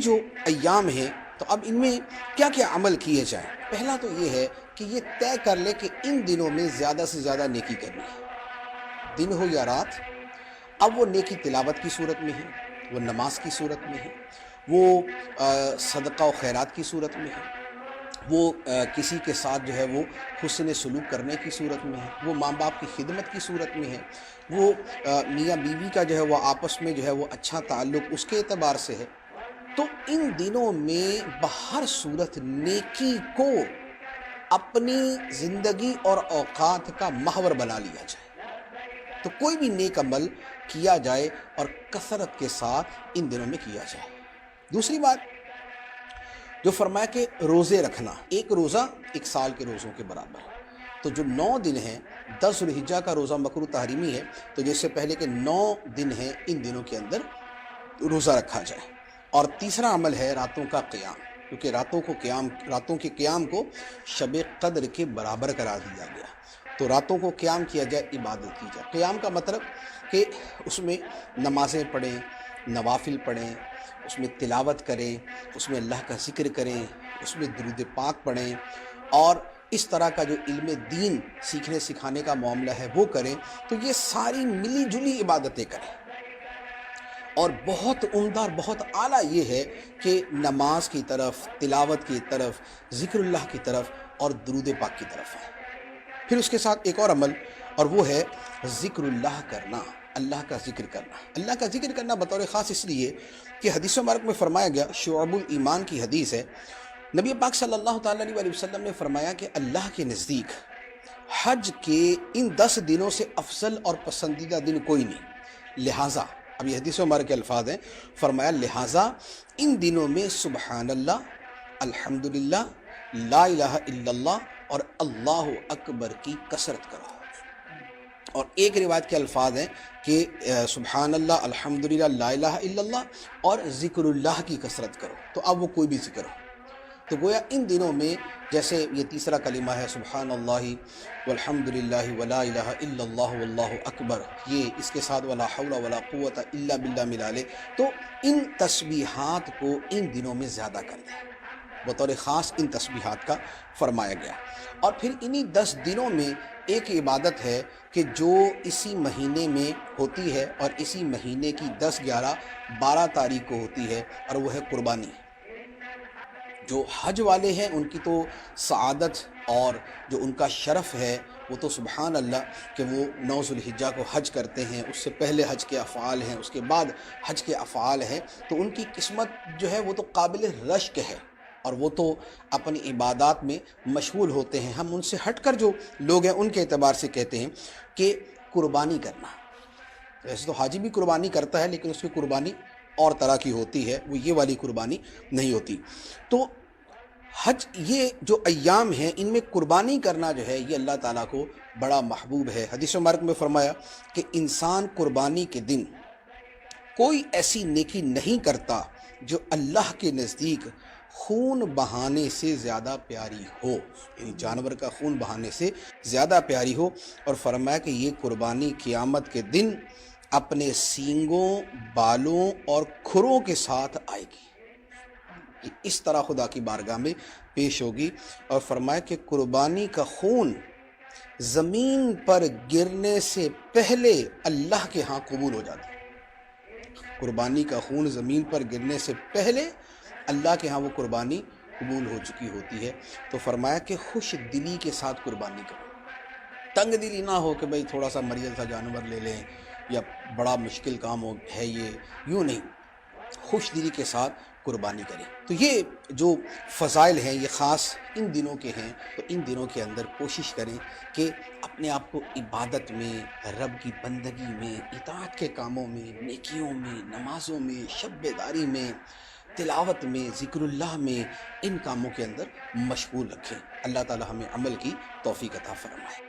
جو ایام ہیں تو اب ان میں کیا کیا عمل کیے جائیں؟ پہلا تو یہ ہے کہ یہ طے کر لے کہ ان دنوں میں زیادہ سے زیادہ نیکی کرنی ہے، دن ہو یا رات۔ اب وہ نیکی تلاوت کی صورت میں ہے، وہ نماز کی صورت میں ہے، وہ صدقہ و خیرات کی صورت میں ہے، وہ کسی کے ساتھ جو ہے وہ حسن سلوک کرنے کی صورت میں ہے، وہ ماں باپ کی خدمت کی صورت میں ہے، وہ میاں بیوی کا جو ہے وہ آپس میں جو ہے وہ اچھا تعلق اس کے اعتبار سے ہے۔ تو ان دنوں میں بہر صورت نیکی کو اپنی زندگی اور اوقات کا محور بنا لیا جائے، تو کوئی بھی نیک عمل کیا جائے اور کثرت کے ساتھ ان دنوں میں کیا جائے۔ دوسری بات جو فرمایا کہ روزے رکھنا، ایک روزہ ایک سال کے روزوں کے برابر ہے۔ تو جو 9 دن ہیں، 10 ذوالحجہ کا روزہ مکروہ تحریمی ہے، تو جس سے پہلے کہ 9 دن ہیں ان دنوں کے اندر روزہ رکھا جائے۔ اور تیسرا عمل ہے راتوں کا قیام، کیونکہ راتوں کے قیام کو شب قدر کے برابر قرار دیا گیا، تو راتوں کو قیام کیا جائے، عبادت کی جائے۔ قیام کا مطلب کہ اس میں نمازیں پڑھیں، نوافل پڑھیں، اس میں تلاوت کریں، اس میں اللہ کا ذکر کریں، اس میں درود پاک پڑھیں، اور اس طرح کا جو علم دین سیکھنے سکھانے کا معاملہ ہے وہ کریں۔ تو یہ ساری ملی جلی عبادتیں کریں، اور بہت عمدہ اور بہت اعلیٰ یہ ہے کہ نماز کی طرف، تلاوت کی طرف، ذکر اللہ کی طرف اور درود پاک کی طرف آئیں۔ پھر اس کے ساتھ ایک اور عمل، اور وہ ہے ذکر اللہ کرنا، اللہ کا ذکر کرنا۔ اللہ کا ذکر کرنا بطور خاص اس لیے کہ حدیث مبارک میں فرمایا گیا، شعب الایمان کی حدیث ہے، نبی پاک صلی اللہ تعالیٰ علیہ وسلم نے فرمایا کہ اللہ کے نزدیک حج کے ان 10 دنوں سے افضل اور پسندیدہ دن کوئی نہیں، لہٰذا اب یہ حدیث مبارک کے الفاظ ہیں، فرمایا لہٰذا ان دنوں میں سبحان اللہ، الحمدللہ، لا الہ الا اللہ اور اللہ اکبر کی کثرت کرو۔ اور ایک روایت کے الفاظ ہیں کہ سبحان اللہ، الحمدللہ، لا الہ الا اللہ اور ذکر اللہ کی کثرت کرو، تو اب وہ کوئی بھی ذکر ہو۔ تو گویا ان دنوں میں جیسے یہ تیسرا کلمہ ہے سبحان اللہ والحمدللہ ولا الہ الا اللہ واللہ اکبر، یہ اس کے ساتھ ولا حول ولا قوت الا باللہ ملا لے، تو ان تسبیحات کو ان دنوں میں زیادہ کر دیں، بطور خاص ان تسبیحات کا فرمایا گیا۔ اور پھر انہی 10 دنوں میں ایک عبادت ہے کہ جو اسی مہینے میں ہوتی ہے، اور اسی مہینے کی 10، 11، 12 تاریخ کو ہوتی ہے، اور وہ ہے قربانی۔ جو حج والے ہیں ان کی تو سعادت اور جو ان کا شرف ہے وہ تو سبحان اللہ کہ وہ 9 ذوالحجہ کو حج کرتے ہیں، اس سے پہلے حج کے افعال ہیں، اس کے بعد حج کے افعال ہیں، تو ان کی قسمت جو ہے وہ تو قابل رشک ہے، اور وہ تو اپنی عبادات میں مشغول ہوتے ہیں۔ ہم ان سے ہٹ کر جو لوگ ہیں ان کے اعتبار سے کہتے ہیں کہ قربانی کرنا، ویسے تو حاجی بھی قربانی کرتا ہے لیکن اس کی قربانی اور طرح کی ہوتی ہے، وہ یہ والی قربانی نہیں ہوتی۔ تو حج، یہ جو ایام ہیں ان میں قربانی کرنا جو ہے یہ اللہ تعالیٰ کو بڑا محبوب ہے۔ حدیث مبارک میں فرمایا کہ انسان قربانی کے دن کوئی ایسی نیکی نہیں کرتا جو اللہ کے نزدیک خون بہانے سے زیادہ پیاری ہو، یعنی جانور کا خون بہانے سے زیادہ پیاری ہو، اور فرمایا کہ یہ قربانی قیامت کے دن اپنے سینگوں، بالوں اور کھروں کے ساتھ آئے گی، اس طرح خدا کی بارگاہ میں پیش ہوگی۔ اور فرمایا کہ قربانی کا خون زمین پر گرنے سے پہلے اللہ کے ہاں قبول ہو جاتا ہے، قربانی کا خون زمین پر گرنے سے پہلے اللہ کے ہاں وہ قربانی قبول ہو چکی ہوتی ہے۔ تو فرمایا کہ خوش دلی کے ساتھ قربانی کرو، تنگ دلی نہ ہو کہ بھئی تھوڑا سا مریض سا جانور لے لیں یا بڑا مشکل کام ہے، یہ یوں نہیں، خوش دلی کے ساتھ قربانی کریں۔ تو یہ جو فضائل ہیں یہ خاص ان دنوں کے ہیں، تو ان دنوں کے اندر کوشش کریں کہ اپنے آپ کو عبادت میں، رب کی بندگی میں، اطاعت کے کاموں میں، نیکیوں میں، نمازوں میں، شب بیداری میں، تلاوت میں، ذکر اللہ میں، ان کاموں کے اندر مشغول رکھیں۔ اللہ تعالی ہمیں عمل کی توفیق عطا فرمائے۔